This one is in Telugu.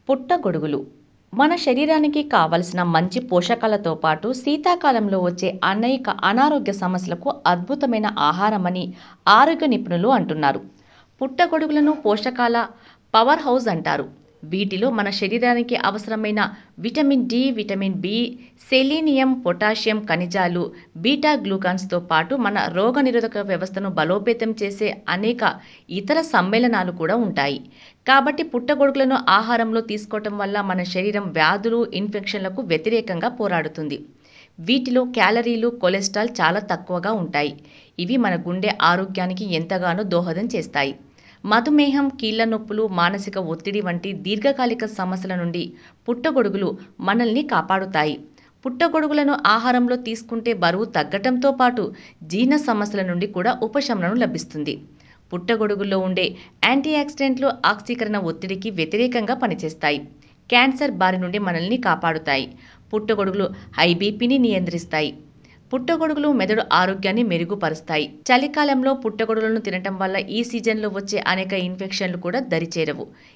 పుట్టగొడుగులు మన శరీరానికి కావలసిన మంచి పోషకాలతో పాటు శీతాకాలంలో వచ్చే అనేక అనారోగ్య సమస్యలకు అద్భుతమైన ఆహారమని ఆరోగ్య నిపుణులు అంటున్నారు. పుట్టగొడుగులను పోషకాల పవర్ హౌస్ అంటారు. వీటిలో మన శరీరానికి అవసరమైన vitamin D, vitamin B, selenium, potassium ఖనిజాలు, బీటా గ్లూకాన్స్తో పాటు మన రోగనిరోధక వ్యవస్థను బలోపేతం చేసే అనేక ఇతర సమ్మేళనాలు కూడా ఉంటాయి. కాబట్టి పుట్టగొడుగులను ఆహారంలో తీసుకోవటం వల్ల మన శరీరం వ్యాధులు, ఇన్ఫెక్షన్లకు వ్యతిరేకంగా పోరాడుతుంది. వీటిలో క్యాలరీలు, కొలెస్ట్రాల్ చాలా తక్కువగా ఉంటాయి. ఇవి మన గుండె ఆరోగ్యానికి ఎంతగానో దోహదం చేస్తాయి. మధుమేహం, కీళ్ల నొప్పులు, మానసిక ఒత్తిడి వంటి దీర్ఘకాలిక సమస్యల నుండి పుట్టగొడుగులు మనల్ని కాపాడుతాయి. పుట్టగొడుగులను ఆహారంలో తీసుకుంటే బరువు తగ్గటంతో పాటు జీర్ణ సమస్యల నుండి కూడా ఉపశమనం లభిస్తుంది. పుట్టగొడుగుల్లో ఉండే యాంటీఆక్సిడెంట్లు ఆక్సీకరణ ఒత్తిడికి వ్యతిరేకంగా పనిచేస్తాయి. క్యాన్సర్ బారి నుండి మనల్ని కాపాడుతాయి. పుట్టగొడుగులు హై బీపీని నియంత్రిస్తాయి. పుట్టగొడుగులు మెదడు ఆరోగ్యాన్ని మెరుగుపరుస్తాయి. చలికాలంలో పుట్టగొడుగులను తినటం వల్ల ఈ సీజన్లో వచ్చే అనేక ఇన్ఫెక్షన్లు కూడా దరిచేరవు.